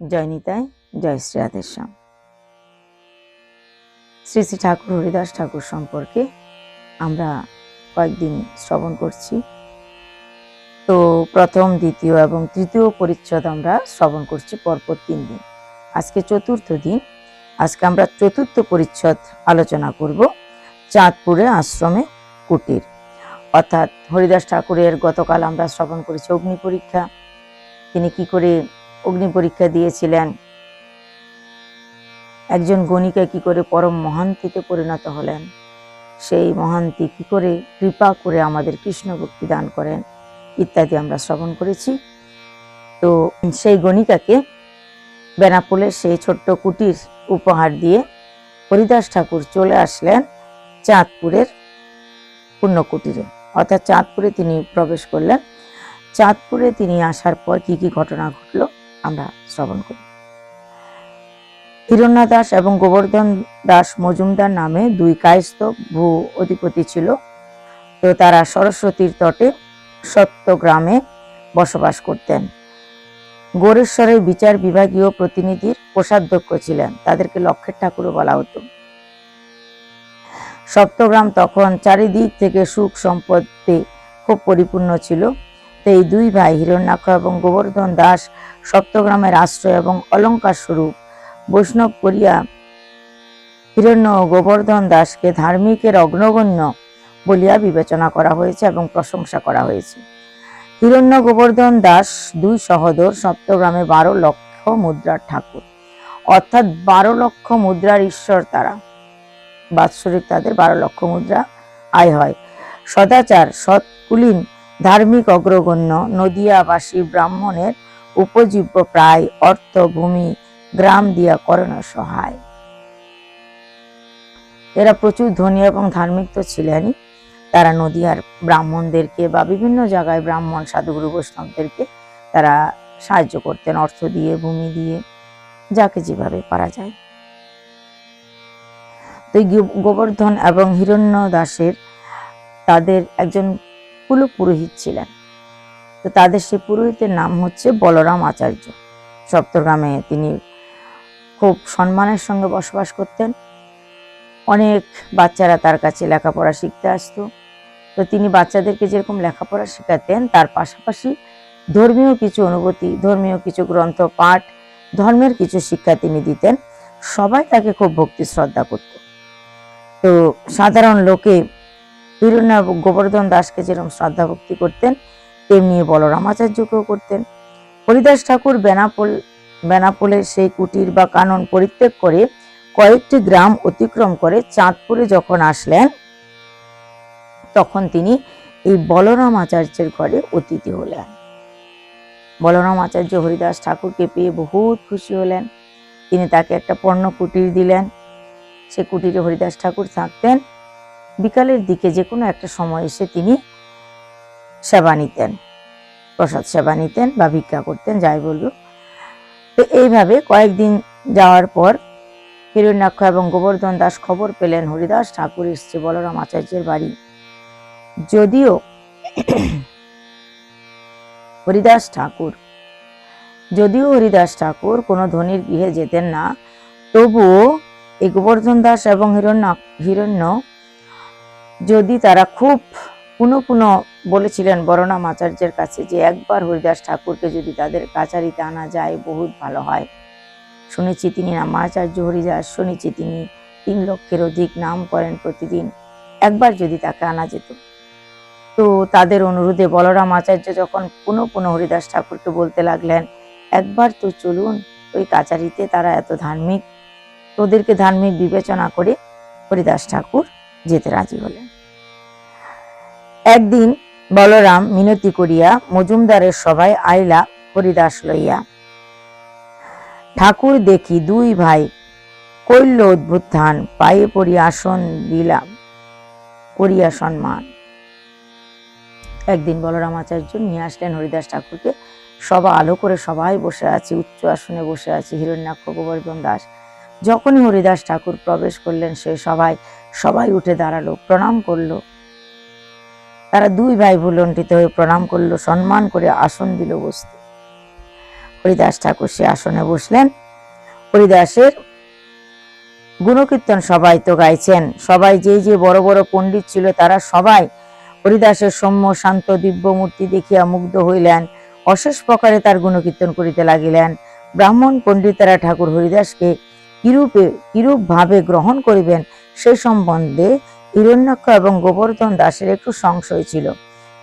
জয় নিতাই, জয় শ্রী রাধেশ্যাম। শ্রী শ্রী ঠাকুর হরিদাস ঠাকুর সম্পর্কে আমরা কয়েকদিন শ্রবণ করছি। তো প্রথম, দ্বিতীয় এবং তৃতীয় পরিচ্ছদ আমরা শ্রবণ করছি পরপর 3 দিন। আজকে চতুর্থ দিন। আজকে আমরা চতুর্থ পরিচ্ছদ আলোচনা করব, চাঁদপুরে আশ্রমে কুটির। অর্থাৎ হরিদাস ঠাকুরের গতকাল আমরা শ্রবণ করেছি অগ্নি পরীক্ষা। তিনি কি করে অগ্নি পরীক্ষা দিয়েছিলেন, একজন গণিকা কি করে পরম মহান্তিতে পরিণত হলেন, সেই মহান্তি কি করে কৃপা করে আমাদের কৃষ্ণ ভক্তি দান করেন, ইত্যাদি আমরা শ্রবণ করেছি। তো সেই গণিকাকে বেনাপোলের সেই ছোট্ট কুটির উপহার দিয়ে হরিদাস ঠাকুর চলে আসলেন চাঁদপুরের পুণ্যকুটিরে। অর্থাৎ চাঁদপুরে তিনি প্রবেশ করলেন। চাঁদপুরে তিনি আসার পর কি কি ঘটনা ঘটলো আমরা শ্রবণ করি। হিরণ্য দাস এবং গোবর্ধন দাস মজুমদার নামে 2 কায়স্থ ভূ অধিপতি ছিল। তো তারা সরস্বতীর তটে সত্যগ্রামে বসবাস করতেন। গোরেশ্বরের বিচার বিভাগীয় প্রতিনিধির কোষাধ্যক্ষ ছিলেন। তাদেরকে লক্ষের ঠাকুরও বলা হতো। সপ্তগ্রাম তখন চারিদিক থেকে সুখ সম্পদে খুব পরিপূর্ণ ছিল। তো এই 2 ভাই হিরণ্যাক্ষ এবং গোবর্ধন দাস সপ্তগ্রামের আশ্রয় এবং অলঙ্কার স্বরূপ বৈষ্ণব করিয়া হিরণ্য ও গোবর্ধন দাসকে ধার্মিকের অগ্রগণ্য বলিয়া বিবেচনা করা হয়েছে এবং প্রশংসা করা হয়েছে। হিরণ্য গোবর্ধন দাস 2 সহোদর সপ্তগ্রামে 12 লক্ষ মুদ্রার ঠাকুর, অর্থাৎ 12 লক্ষ মুদ্রার ঈশ্বর তারা। বাৎসরিক তাদের 12 লক্ষ মুদ্রা আয় হয়। সদাচার সৎকুলীন ধার্মিক অগ্রগণ্য নদিয়াবাসী ব্রাহ্মণের উপজীব্য প্রায় অর্থ ভূমি গ্রাম দিয়া করণ সহায়। এরা প্রচুর ধনী এবং ধার্মিক তো ছিলেনই। তারা নদিয়ার ব্রাহ্মণদেরকে বা বিভিন্ন জায়গায় ব্রাহ্মণ সাধুগুরু বৈষ্ণবদেরকে তারা সাহায্য করতেন, অর্থ দিয়ে, ভূমি দিয়ে, যাকে যেভাবে পারা যায়। তো গোবর্ধন এবং হিরণ্য দাসের তাদের একজন কুল পুরোহিত ছিলেন। তো তাদের সেই পুরোহিতের নাম হচ্ছে বলরাম আচার্য। সপ্তগ্রামে তিনি খুব সম্মানের সঙ্গে বসবাস করতেন। অনেক বাচ্চারা তার কাছে লেখাপড়া শিখতে আসতো। তো তিনি বাচ্চাদেরকে যেরকম লেখাপড়া শেখাতেন, তার পাশাপাশি ধর্মীয় কিছু অনুভূতি, ধর্মীয় কিছু গ্রন্থ পাঠ, ধর্মের কিছু শিক্ষা তিনি দিতেন। সবাই তাকে খুব ভক্তি শ্রদ্ধা করত। তো সাধারণ লোকে হিরণ্য গোবর্ধন দাসকে যেরকম শ্রদ্ধা ভক্তি করতেন, তেমনি বলরাম আচার্যকেও করতেন। হরিদাস ঠাকুর বেনাপোলের সেই কুটির বা কানন পরিত্যাগ করে কয়েকটি গ্রাম অতিক্রম করে চাঁদপুরে যখন আসলেন, তখন তিনি এই বলরাম আচার্যের ঘরে অতিথি হলেন। বলরাম আচার্য হরিদাস ঠাকুরকে পেয়ে বহুত খুশি হলেন। তিনি তাকে একটা পর্ণ কুটির দিলেন। সে কুটিরে হরিদাস ঠাকুর থাকতেন। বিকালের দিকে যে কোনো একটা সময় এসে তিনি সেবা নিতেন, প্রসাদ সেবা নিতেন বা ভিক্ষা করতেন, যাই বলব। তো এইভাবে কয়েকদিন যাওয়ার পর হিরণ্যাক্ষ এবং গোবর্ধন দাস খবর পেলেন হরিদাস ঠাকুর এসছে বলরাম আচার্যের বাড়ি। যদিও হরিদাস ঠাকুর কোনো ধনীর গৃহে যেতেন না, তবুও এই গোবর্ধন দাস এবং হিরণ্য যদি তারা খুব পুনঃ বলেছিলেন বলরাম আচার্যের কাছে যে একবার হরিদাস ঠাকুরকে যদি তাদের কাছারিতে আনা যায় বহুত ভালো হয়। শুনেছি তিনি নামাচার্য হরিদাস, শুনেছি তিনি 3 লক্ষের অধিক নাম করেন প্রতিদিন, একবার যদি তাকে আনা যেত। তো তাদের অনুরোধে বলরাম আচার্য যখন পুনঃ হরিদাস ঠাকুরকে বলতে লাগলেন, একবার তো চলুন ওই কাছারিতে, তারা এত ধার্মিক, ওদেরকে ধার্মিক বিবেচনা করে হরিদাস ঠাকুর যেতে রাজি হলেন। একদিন বলরাম মিনতি করিয়া মজুমদারের সভায় আইলা হরিদাস লইয়া। ঠাকুর দেখি 2 ভাই কইল অদ্ভুত পায়ে পড়ি আসন দিলাম করিয়া সম্মান। একদিন বলরাম আচার্য নিয়ে আসলেন হরিদাস ঠাকুরকে। সভা আলো করে সবাই বসে আছে, উচ্চ আসনে বসে আছে হিরণ্যাক্ষ গোবর্ধন দাস। যখনই হরিদাস ঠাকুর প্রবেশ করলেন সেই সবাই উঠে দাঁড়ালো, প্রণাম করলো। তারা 2 ভাই ভুলণ্ঠিত হয়ে প্রণাম করলো, সম্মান করে আসন দিল বসতে। হরিদাস ঠাকুর সে আসনে বসলেন। হরিদাসের গুণকীর্তন সবাই তো গাইছেন, সবাই যে যে বড় বড় পণ্ডিত ছিল তারা সবাই হরিদাসের সৌম্য শান্ত দিব্য মূর্তি দেখিয়া মুগ্ধ হইলেন, অশেষ প্রকারে তার গুণকীর্তন করিতে লাগিলেন। ব্রাহ্মণ পণ্ডিতেরা ঠাকুর হরিদাসকে কিরূপ ভাবে গ্রহণ করিবেন সে সম্বন্ধে হিরণ্যাক্ষ এবং গোবর্ধন দাসের একটু সংশয় ছিল,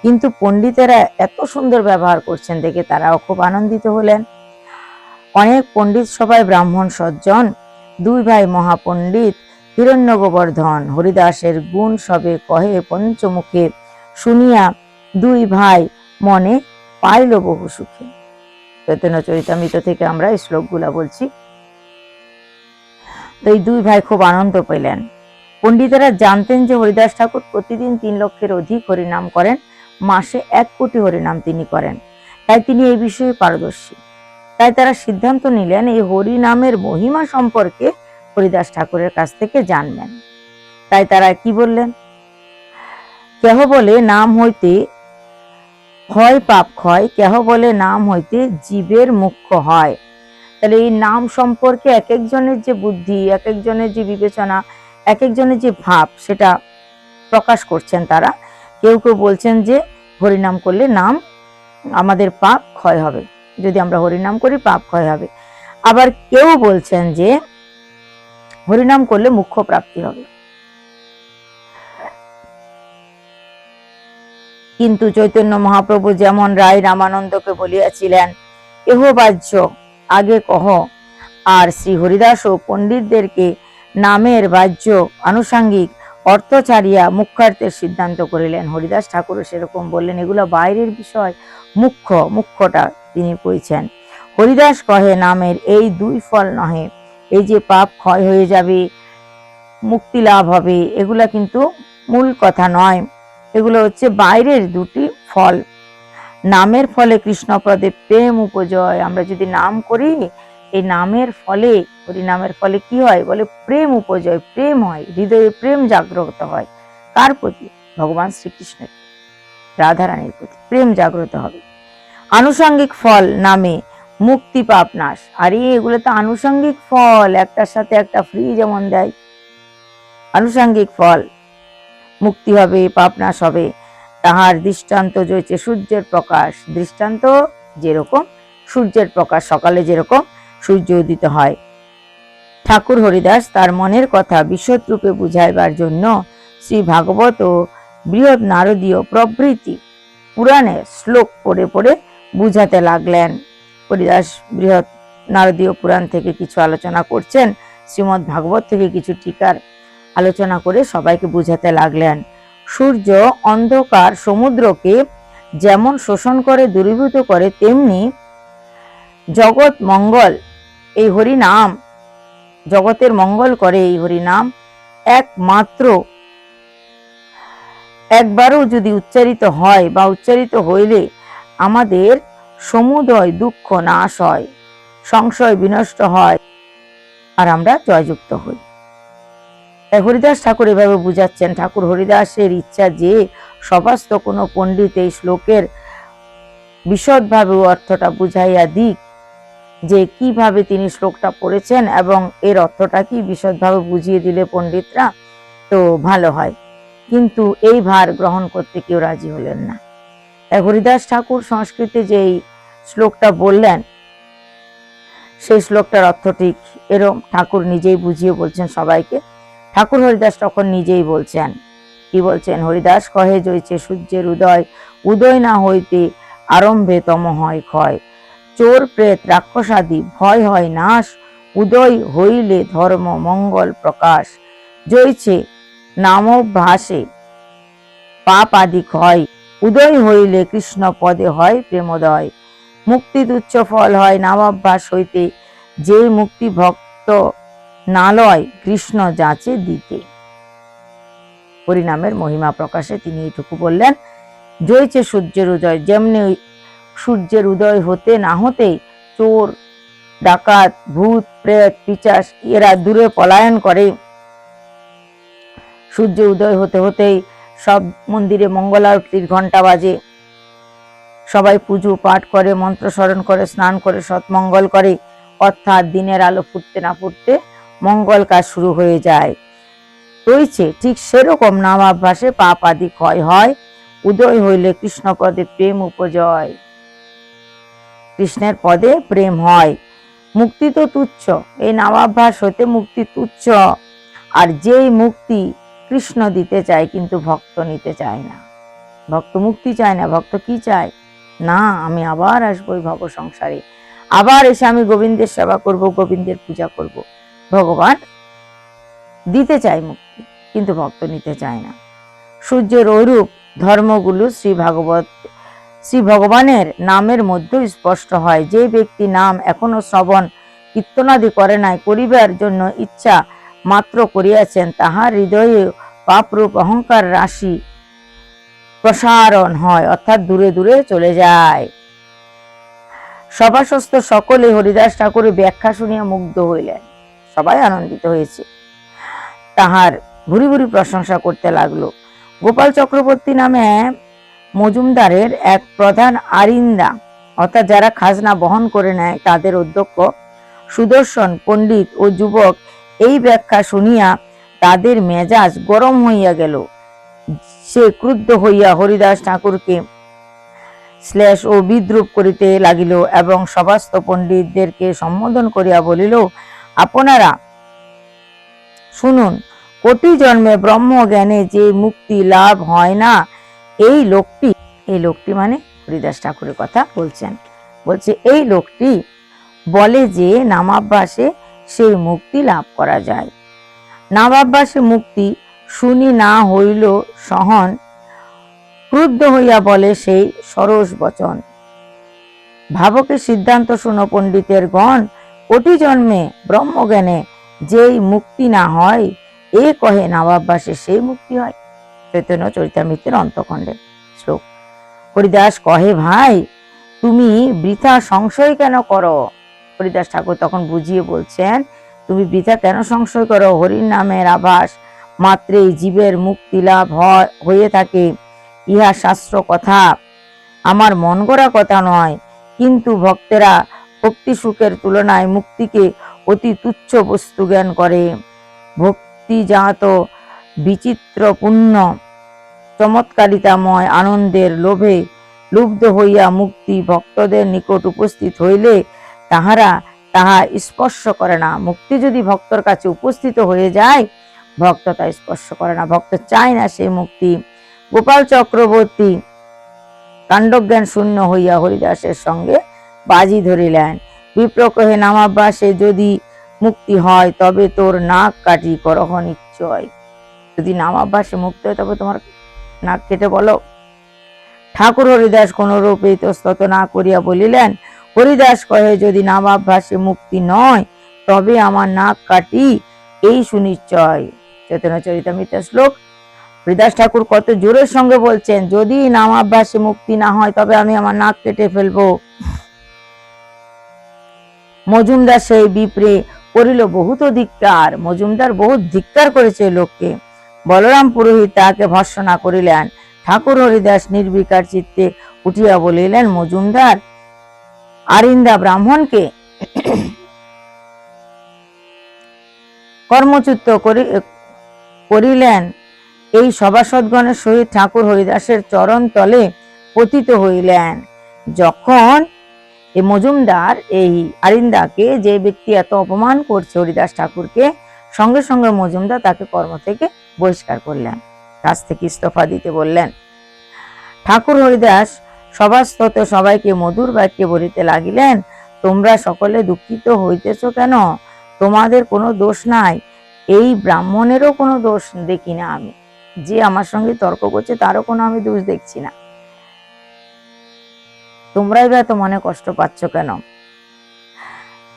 কিন্তু পণ্ডিতেরা এত সুন্দর ব্যবহার করছেন দেখে তারাও খুব আনন্দিত হলেন। অনেক পণ্ডিত সবাই ব্রাহ্মণ সজ্জন, দুই ভাই মহাপণ্ডিত হিরণ্য গোবর্ধন হরিদাসের গুণ সবে কহে পঞ্চমুখে, শুনিয়া দুই ভাই মনে পাইল বহু সুখে। চৈতন্য চরিতামৃত থেকে আমরা এই শ্লোকগুলা বলছি। তো এই দুই ভাই খুব আনন্দ পেলেন। পণ্ডিতেরা জানতেন যে হরিদাস ঠাকুর প্রতিদিন 3 লক্ষের অধিক হরিনাম করেন, মাসে 1 কোটি হরিনাম তিনি করেন, তাই তিনি এই বিষয়ে পারদর্শী। তাই তারা সিদ্ধান্ত নিলেন এই হরিনামের মহিমা সম্পর্কে হরিদাস ঠাকুরের কাছ থেকে জানবেন। তাই তারা কি বললেন, কেহ বলে নাম হইতে হয় পাপ ক্ষয়, কেহ বলে নাম হইতে জীবের মুখ্য হয়। তাহলে এই নাম সম্পর্কে এক একজনের যে বুদ্ধি, এক একজনের যে বিবেচনা, এক একজনের যে ভাব সেটা প্রকাশ করছেন তারা। কেউ কেউ বলছেন যে হরিনাম করলে নাম আমাদের পাপ ক্ষয় হবে, যদি আমরা হরিনাম করি পাপ ক্ষয় হবে। আবার কেউ বলছেন যে হরিনাম করলে মুখ্য প্রাপ্তি হবে। কিন্তু চৈতন্য মহাপ্রভু যেমন রায় রামানন্দকে বলিয়াছিলেন এহ বাহ্য আগে কহ, আর শ্রী হরিদাস ও পণ্ডিতদেরকে নামের বাহ্য আনুষাঙ্গিক অর্থ ছাড়িয়া মুখ্যার্থের সিদ্ধান্ত করিলেন। হরিদাস ঠাকুর সেরকম বললেন, এগুলো বাইরের বিষয়, মুখ্যটা তিনি কইছেন। হরিদাস কহে নামের এই 2 ফল নহে, এই যে পাপ ক্ষয় হয়ে যাবে, মুক্তি লাভ হবে, এগুলা কিন্তু মূল কথা নয়, এগুলো হচ্ছে বাইরের 2টি ফল। নামের ফলে কৃষ্ণপদে প্রেম উপজয়। আমরা যদি নাম করি, এই নামের ফলে, হরিনামের ফলে কি হয় বলে প্রেম উপজয়, প্রেম হয়, হৃদয়ে প্রেম জাগ্রত হয়। কার প্রতি? ভগবান শ্রীকৃষ্ণের, রাধারানীর প্রতি প্রেম জাগ্রত হবে। আনুষঙ্গিক ফল নামে মুক্তি পাপ নাশ। আরে এগুলো তো আনুষঙ্গিক ফল, একটার সাথে একটা ফ্রি যেমন দেয়, আনুষঙ্গিক ফল। মুক্তি হবে, পাপ নাশ হবে। তাহার দৃষ্টান্ত হচ্ছে সূর্যের প্রকাশ। দৃষ্টান্ত যেরকম সূর্যের প্রকাশ, সকালে যেরকম সূর্য উদিত হয়। ঠাকুর হরিদাস তার মনের কথা বিশদ রূপে বুঝাইবার জন্য শ্রী ভাগবত ও বৃহৎ নারদীয় প্রভৃতি পুরাণের শ্লোক পড়ে পড়ে বুঝাতে লাগলেন। হরিদাস বৃহৎ নারদীয় পুরাণ থেকে কিছু আলোচনা করছেন, শ্রীমদ্ ভাগবত থেকে কিছু টিকার আলোচনা করে সবাইকে বুঝাতে লাগলেন। সূর্য অন্ধকার সমুদ্রকে যেমন শোষণ করে দূরীভূত করে, তেমনি জগৎ মঙ্গল এই হরিনাম, জগতের মঙ্গল করে এই হরিনাম একমাত্র একবারও যদি উচ্চারিত হয় বা উচ্চারিত হইলে আমাদের সমুদয় দুঃখ নাশ হয়, সংশয় বিনষ্ট হয়, আর আমরা জয়যুক্ত হই। হরিদাস ঠাকুর এভাবে বুঝাচ্ছেন। ঠাকুর হরিদাসের ইচ্ছা যে সমস্ত কোনো পণ্ডিত এই শ্লোকের বিশদভাবে অর্থটা বুঝাইয়া দিক, যে কিভাবে তিনি শ্লোকটা পড়েছেন এবং এর অর্থটা কি বিশদভাবে বুঝিয়ে দিলে পণ্ডিতরা তো ভালো হয়। কিন্তু এই ভার গ্রহণ করতে কেউ রাজি হলেন না। হরিদাস ঠাকুর সংস্কৃতে যে এই শ্লোকটা বললেন, সেই শ্লোকটার অর্থ ঠিক এরম ঠাকুর নিজেই বুঝিয়ে বলছেন সবাইকে। ঠাকুর হরিদাস তখন নিজেই বলছেন, কি বলছেন? হরিদাস কহে জয়ছে সূর্যের উদয়, উদয় না হইতে আরম্ভে তম হয় ক্ষয়। চোর প্রেত রাক্ষসাদি ভয় হয় নাশ, উদয় হইলে ধর্ম মঙ্গল প্রকাশ। জয়ছে নামভ্যাসে পাপ আদি ক্ষয়, উদয় হইলে কৃষ্ণ পদে হয় প্রেমোদয়। মুক্তি তুচ্ছ ফল হয় নামাভ্যাস হইতে, যে মুক্তি ভক্ত না লয় কৃষ্ণ যাচে দিতে। হরিনামের মহিমা প্রকাশে তিনি এইটুকু বললেন, জয়ছে সূর্যের উদয়। যেমনি সূর্যের উদয় হতে না হতেই চোর ডাকাত ভূত প্রেত পিশাচ এরা দূরে পলায়ন করে, সূর্য উদয় হতে হতেই সব মন্দিরে মঙ্গল আরতির ঘন্টা বাজে, সবাই পুজো পাঠ করে, মন্ত্র স্মরণ করে, স্নান করে, সৎমঙ্গল করে, অর্থাৎ দিনের আলো ফুটতে না ফুটতে মঙ্গল কাজ শুরু হয়ে যায়। রয়েছে ঠিক সেরকম নামাভ্যাসে পাপ আদি ক্ষয় হয়, উদয় হইলে কৃষ্ণ পদে প্রেম উপজয়। কৃষ্ণের পদে প্রেম হয়। মুক্তি তো তুচ্ছ, এই নামাভ্যাস হতে মুক্তি তুচ্ছ। আর যেই মুক্তি কৃষ্ণ দিতে চায়, কিন্তু ভক্ত নিতে চায় না। ভক্ত মুক্তি চায় না, ভক্ত কি চায়? না, আমি আবার আসবো এই ভব সংসারে, আবার এসে আমি গোবিন্দের সেবা করব, গোবিন্দের পূজা করব। ভগবান দিতে চায় মুক্তি, কিন্তু ভক্ত নিতে চায় না। সূর্যের ঐরূপ ধর্মগুলো শ্রী ভগবানের নামের মধ্যে স্পষ্ট হয়। যে ব্যক্তি নাম এখনো শ্রবণ কীর্তনাদি করে নাই, করিবার জন্য ইচ্ছা মাত্র করিয়াছেন, তাহার হৃদয়ে পাপরূপ অহংকার রাশি প্রসারণ হয়, অর্থাৎ দূরে দূরে চলে যায়। সভাসস্থ সকলে হরিদাস ঠাকুরের ব্যাখ্যা শুনিয়া মুগ্ধ হইলেন। সবাই আনন্দিত হয়েছে, তাহার ভুরি ভুরি প্রশংসা করতে লাগলো। গোপাল চক্রবর্তী নামে মজুমদারের এক প্রধান আরিন্দা, অর্থাৎ যারা খাজনা বহন করে নেয় তাদের অধ্যক্ষ সুদর্শন পণ্ডিত ও যুবক এই ব্যাখ্যা শুনিয়া তাদের মেজাজ গরম হইয়া গেল। সে ক্রুদ্ধ হইয়া হরিদাস ঠাকুরকে শ্লেষ ও বিদ্রুপ করিতে লাগিল এবং সভাস্থ পণ্ডিতদেরকে সম্বোধন করিয়া বলিল, আপনারা শুনুন, কোটি জন্মে ব্রহ্ম জ্ঞানে যে মুক্তি লাভ হয় না, এই লোকটি মানে হরিদাস ঠাকুরের কথা বলছেন, বলছে এই লোকটি বলে যে নামাভ্যাসে সেই মুক্তি লাভ করা যায়। নামাভ্যাসে মুক্তি শুনি না হইল সহন, ক্রুদ্ধ হইয়া বলে সেই সরস বচন। ভাবকে সিদ্ধান্ত শুনো পণ্ডিতের গণ, কোটি জন্মে ব্রহ্মজ্ঞানে যেই মুক্তি না হয়, এ কহে নামাভ্যাসে সেই মুক্তি হয়। চৈতন্য চরিতামৃতের অন্তখণ্ডে শ্লোক। হরিদাস কহে, ভাই তুমি বৃথা সংশয় কেন করো? হরিদাস ঠাকুর তখন বুঝিয়ে বলছেন, তুমি বৃথা কেন সংশয় করো? হরির নামের আভাস মাত্রেই জীবের মুক্তি লাভ হয়ে থাকে, ইহা শাস্ত্র কথা, আমার মন গড়া কথা নয়। কিন্তু ভক্তেরা ভক্তি সুখের তুলনায় মুক্তিকে অতি তুচ্ছ বস্তু জ্ঞান করে। ভক্তিজাত বিচিত্রপূর্ণ চমৎকারিতাময় আনন্দের লোভে লুব্ধ হইয়া মুক্তি ভক্তদের নিকট উপস্থিত হইলে তাহারা তাহা স্পর্শ করে না। মুক্তি যদি ভক্তর কাছে উপস্থিত হয়ে যায়, ভক্ত তা স্পর্শ করে না, ভক্ত চায় না সেই মুক্তি। গোপাল চক্রবর্তী কাণ্ডজ্ঞান শূন্য হইয়া হরিদাসের সঙ্গে বাজি ধরিলেন। বিপ্র কহে, নামাভ্যাসে যদি মুক্তি হয় তবে তোর নাক কাটি করহ নিশ্চয়। যদি নামাভ্যাসে মুক্তি হয় তবে তোমার নাক কেটে বলো। ঠাকুর হরিদাস কোন রূপে ইতস্তত না করিয়া বলিলেন, হরিদাস কহে, যদি নামাভ্যাসে মুক্তি নয় তবে আমার নাক কাটি, এই সুনিশ্চয়। চৈতন্য চরিতামৃতের শ্লোক। হরিদাস ঠাকুর কত জোরের সঙ্গে বলছেন, যদি নামাভ্যাসে মুক্তি না হয় তবে আমি আমার নাক কেটে ফেলবো। মজুমদার সেই বিপ্রে করিল বহুত ধিক্কার। মজুমদার বহুত ধিক্কার করেছে লোককে। বলরাম পুরোহিত তাকে ভর্ৎসনা করিলেন। ঠাকুর হরিদাস নির্বিকার চিত্তে উঠিয়া বলিলেন, মজুমদার আরিন্দা ব্রাহ্মণকে কর্মচ্যুত করিলেন। এই সভাসদগণের সহিত ঠাকুর হরিদাসের চরণ তলে পতিত হইলেন। যখন এই মজুমদার এই আরিন্দাকে, যে ব্যক্তি এত অপমান করছে হরিদাস ঠাকুরকে, সঙ্গে সঙ্গে মজুমদার তাকে কর্ম থেকে বহিষ্কার করলেন, কাজ থেকে ইস্তফা দিতে বললেন। ঠাকুর হরিদাস সভাস্থ সবাইকে মধুর বাক্যে বলিতে লাগিলেন, তোমরা সকলে দুঃখিত হইতেছ কেন? তোমাদের কোনো দোষ নাই, এই ব্রাহ্মণেরও কোনো দোষ দেখি না আমি। যে আমার সঙ্গে তর্ক করছে তারও কোনো আমি দোষ দেখছি না। তোমরাই বা এত মনে কষ্ট পাচ্ছ কেন?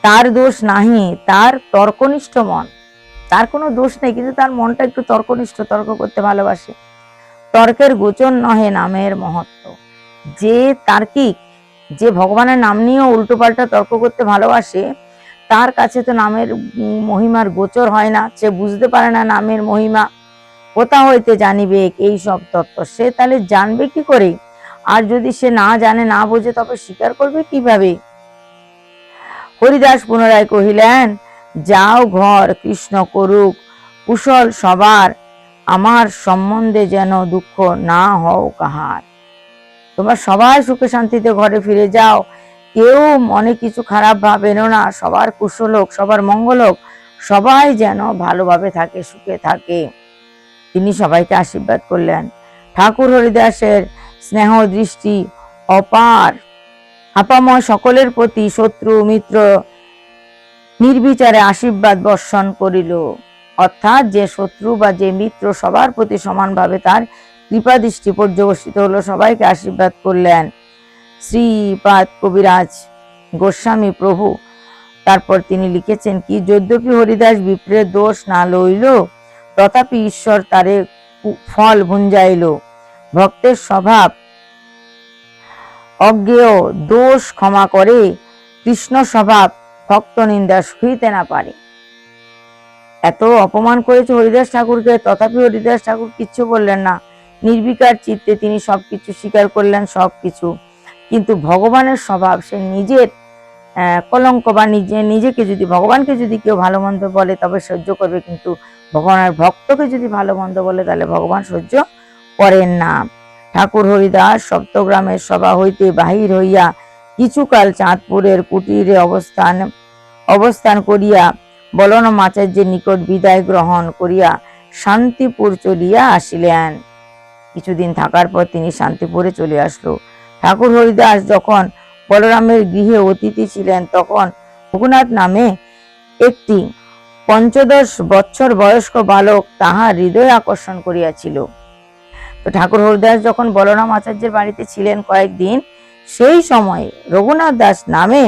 তার দোষ নাহি, তার তর্কনিষ্ঠ মন, তার কোনো দোষ নেই, কিন্তু তার মনটা একটু তর্কনিষ্ঠ, তর্ক করতে ভালোবাসে। তর্কের গোচর নহে নামের মহত্ব। যে তার্কিক, যে ভগবানের নাম নিয়েও উল্টো পাল্টা তর্ক করতে ভালোবাসে, তার কাছে তো নামের মহিমার গোচর হয় না, সে বুঝতে পারে না নামের মহিমা। কোথা হইতে জানিবে এই সব তত্ত্ব? সে তাহলে জানবে কি করে? আর যদি সে না জানে না বোঝে তবে স্বীকার করবে কিভাবে? হরিদাস পুনরায় কহিলেন, যাও ঘর, কৃষ্ণ করুক কুশল সবার, আমার সম্বন্ধে যেন দুঃখ না হও কাহার। তোমরা সবাই সুখে শান্তিতে ঘরে ফিরে যাও, কেউ মনে কিছু খারাপ ভাবেন না, সবার কুশল হোক, সবার মঙ্গল হোক, সবাই যেন ভালোভাবে থাকে, সুখে থাকে। তিনি সবাইকে আশীর্বাদ করলেন। ঠাকুর হরিদাসের স্নেহ দৃষ্টি অপার, আপাময় সকলের প্রতি শত্রু মিত্র নির্বিচারে আশীর্বাদ বর্ষণ করিল। অর্থাৎ যে শত্রু বা যে মিত্র সবার প্রতি সমানভাবে তার কৃপা দৃষ্টি পর্যবসিত হলো, সবাইকে আশীর্বাদ করলেন। শ্রীপাদ কবিরাজ গোস্বামী প্রভু তারপর তিনি লিখেছেন কি, যদ্যপি হরিদাস বিপ্রের দোষ না লইল, তথাপি ঈশ্বর তারে ফল ভুঞ্জাইল। ভক্তের স্বভাব অজ্ঞেয় দোষ ক্ষমা করে, কৃষ্ণ স্বভাব ভক্ত নিন্দা সহিতে না পারে। এত অপমান করেছে হরিদাস ঠাকুরকে, তথাপি হরিদাস ঠাকুর কিচ্ছু বললেন না। নির্বিকার চিত্তে তিনি সবকিছু স্বীকার করলেন, সবকিছু। কিন্তু ভগবানের স্বভাব, সে নিজের কলঙ্ক বা নিজেকে যদি, ভগবানকে যদি কেউ ভালো মন্দ বলে তবে সহ্য করবে, কিন্তু ভগবানের ভক্তকে যদি ভালো মন্দ বলে তাহলে ভগবান সহ্য করেন না। ঠাকুর হরিদাস সপ্তগ্রামের সভা হইতে বাহির হইয়া কিছুকাল চাঁদপুরের কুটিরে অবস্থান করিয়া বলরাম আচার্যের নিকট বিদায় গ্রহণ করিয়া শান্তিপুর চলিয়া আসিলেন। কিছুদিন থাকার পর তিনি শান্তিপুরে চলে আসলো। ঠাকুর হরিদাস যখন বলরামের গৃহে অতিথি ছিলেন, তখন রঘুনাথ নামে একটি 15 বৎসর বয়স্ক বালক তাহার হৃদয় আকর্ষণ করিয়াছিল। তো ঠাকুর হরিদাস যখন বলরাম আচার্যের বাড়িতে ছিলেন কয়েকদিন, সেই সময়ে রঘুনাথ দাস নামে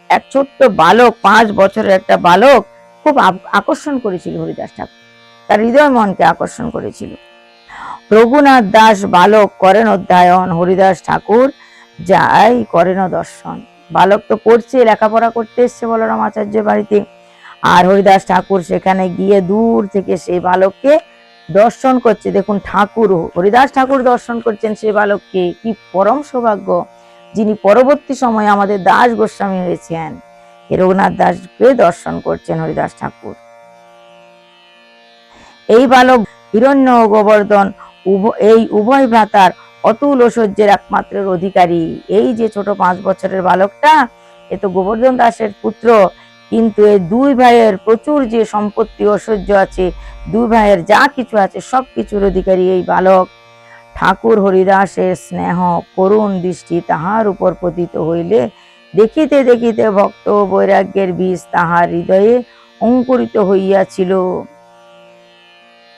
এক ছোট্ট বালক, 5 বছরের একটা বালক খুব আকর্ষণ করেছিল হরিদাস ঠাকুর, তার হৃদয় মনকে আকর্ষণ করেছিল। রঘুনাথ দাস বালক করেন অধ্যয়ন, হরিদাস ঠাকুর যাই করেন দর্শন। বালক তো পড়ছে, লেখাপড়া করতে এসছে বলরাম আচার্যের বাড়িতে, আর হরিদাস ঠাকুর সেখানে গিয়ে দূর থেকে সেই বালককে দর্শন করছে। দেখুন, ঠাকুর হরিদাস ঠাকুর দর্শন করছেন সেই বালককে, কি পরম সৌভাগ্য, যিনি পরবর্তী সময়ে আমাদের দাস গোস্বামী হয়েছেন। রঘুনাথ দাসকে দর্শন করছেন হরিদাস ঠাকুর। এই বালক হিরণ্য ও গোবর্ধন এই উভয় ভ্রাতার অতুল ঐশ্বর্যের একমাত্র অধিকারী। এই যে ছোট 5 বছরের বালকটা, এ তো গোবর্ধন দাসের পুত্র, কিন্তু এই 2 ভাইয়ের প্রচুর যে সম্পত্তি ঐশ্বর্য আছে, 2 ভাইয়ের যা কিছু আছে সব কিছুর অধিকারী এই বালক। ঠাকুর হরিদাসের স্নেহ করুণ দৃষ্টি তাহার উপর পতিত হইলে দেখিতে দেখিতে ভক্ত বৈরাগ্যের বীজ তাহার হৃদয়ে অঙ্কুরিত হইয়াছিল।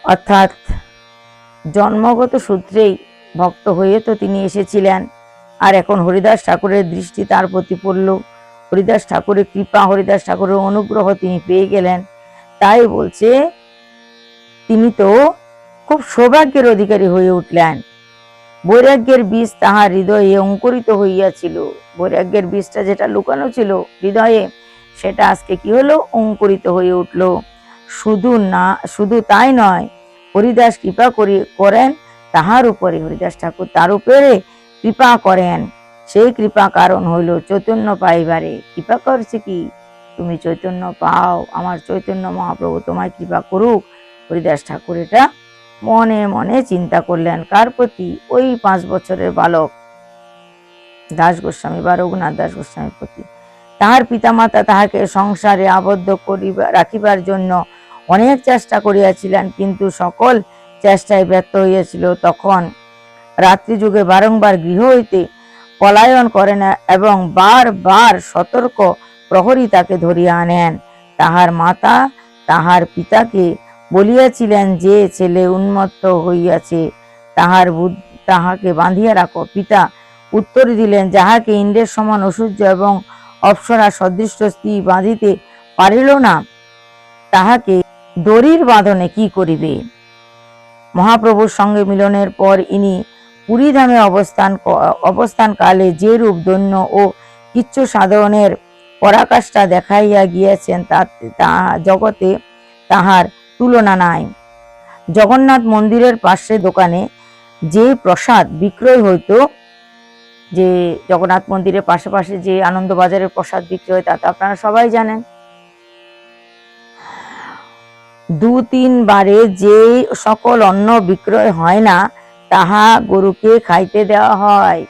অর্থাৎ জন্মগত সূত্রেই ভক্ত হয়ে তো তিনি এসেছিলেন, আর এখন হরিদাস ঠাকুরের দৃষ্টি তার প্রতি পড়ল, হরিদাস ঠাকুরের কৃপা, হরিদাস ঠাকুরের অনুগ্রহ তিনি পেয়ে গেলেন। তাই বলছে তিনি তো খুব সৌভাগ্যের অধিকারী হয়ে উঠলেন। বৈরাগ্যের বীজ তাহার হৃদয়ে অঙ্কুরিত হইয়াছিল। বৈরাগ্যের বীজটা যেটা লুকানো ছিল হৃদয়ে, সেটা আজকে কি হলো, অঙ্কুরিত হয়ে উঠল। শুধু তাই নয়, হরিদাস কৃপা করেন তাহার উপরে, হরিদাস ঠাকুর তার উপরে কৃপা করেন। সেই কৃপা কারণ হইল চৈতন্য পাইবারে। কৃপা করছে কি, তুমি চৈতন্য পাও, আমার চৈতন্য মহাপ্রভু তোমায় কৃপা করুক। হরিদাস ঠাকুর এটা মনে মনে চিন্তা করলেন। কার প্রতি? ওই 5 বছরের বালক দাস গোস্বামী বা রঘুনাথ দাস গোস্বামীর প্রতি। তাহার পিতামাতা তাহাকে সংসারে আবদ্ধ রাখিবার জন্য অনেক চেষ্টা করিয়াছিলেন, কিন্তু সকল চেষ্টায় ব্যর্থ হইয়াছিল। তখন রাত্রি যুগে বারংবার গৃহ হইতে পলায়ন করেন এবং বারবার সতর্ক প্রহরী তাকে ধরিয়া আনেন। তাহার মাতা তাহার পিতাকে বলিয়াছিলেন যে ছেলে উন্মত্ত হইয়াছে, তাহাকে বাঁধিয়া রাখো। পিতা উত্তর দিলেন, যাহাকে ইন্দ্রের সমান ঐশ্বর্য এবং অপ্সরা সদৃশ স্ত্রী বাঁধিতে পারিল না, তাহাকে দড়ির বাঁধনে কি করিবে। মহাপ্রভুর সঙ্গে মিলনের পর ইনি পুরীধামে অবস্থান কালে যে রূপ দৈন্য ও কিচ্ছু সাধনের পরাকাষ্ঠা দেখাইয়া গিয়েছেন, তা জগতে তাহার তুলনা নাই। জগন্নাথ মন্দিরের পাশে দোকানে যে প্রসাদ বিক্রয় হইত, যে জগন্নাথ মন্দিরের পাশে যে আনন্দবাজারের প্রসাদ বিক্রি হয় তা তো আপনারা সবাই জানেন। 2-3 বারে যে সকল অন্ন বিক্রয় হয় না তাহা গরুকে খাইতে দেওয়া হয়।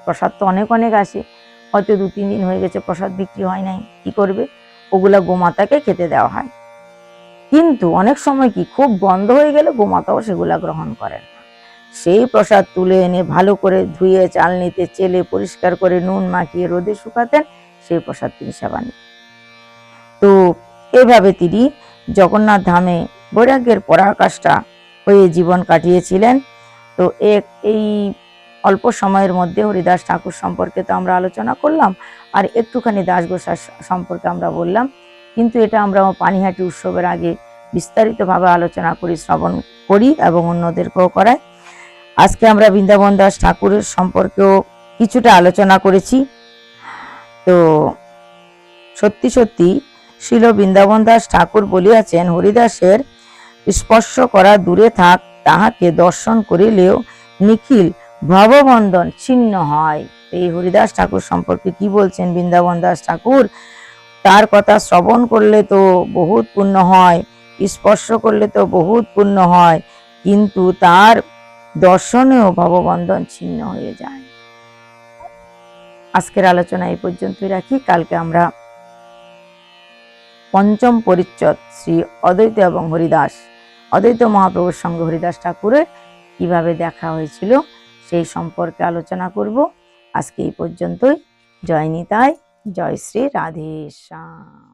প্রসাদ তো অনেক অনেক আসে, হয়তো 2-3 দিন হয়ে গেছে প্রসাদ বিক্রি হয় নাই, কি করবে? ওগুলা গোমাতাকে খেতে দেওয়া হয়। কিন্তু অনেক সময় কি খুব গন্ধ হয়ে গেলে গোমাতাও সেগুলা গ্রহণ করেন না। সেই প্রসাদ তুলে এনে ভালো করে ধুয়ে চালনিতে চেলে পরিষ্কার করে নুন মাখিয়ে রোদে শুকাতেন, সেই প্রসাদ তিনি সেবন। তো এভাবে তিনি জগন্নাথ ধামে বৈরাগ্যের পরাকাষ্ঠা হয়ে জীবন কাটিয়েছিলেন। তো এই অল্প সময়ের মধ্যে হরিদাস ঠাকুর সম্পর্কে তো আমরা আলোচনা করলাম, আর একটুখানি দাসগোসাই সম্পর্কে আমরা বললাম, কিন্তু এটা আমরা পানিহাটি উৎসবের আগে বিস্তারিতভাবে আলোচনা করি, শ্রবণ করি এবং অন্যদেরকেও করাই। আজকে আমরা বৃন্দাবন দাস ঠাকুরের সম্পর্কেও কিছুটা আলোচনা করেছি। তো সত্যি সত্যি শ্রীল বৃন্দাবন দাস ঠাকুর বলিয়াছেন, হরিদাসের স্পর্শ করা দূরে থাক, তাহাকে দর্শন করিলেও নিখিল ভববন্ধন ছিন্ন হয়। এই হরিদাস ঠাকুর সম্পর্কে কি বলছেন বৃন্দাবন দাস ঠাকুর? তার কথা শ্রবণ করলে তো বহুত পুণ্য হয়, স্পর্শ করলে তো বহুত পুণ্য হয়, কিন্তু তার দর্শনেও ভববন্ধন ছিন্ন হয়ে যায়। আজকের আলোচনা এই পর্যন্তই রাখি। কালকে আমরা পঞ্চম পরিচ্ছদ শ্রী অদ্বৈত এবং হরিদাস, অদ্বৈত মহাপ্রভুর সঙ্গে হরিদাস ঠাকুরের কিভাবে দেখা হয়েছিল সেই সম্পর্কে আলোচনা করব। আজকে এই পর্যন্তই। জয় নিতাই, জয় শ্রী রাধেশ্যাম।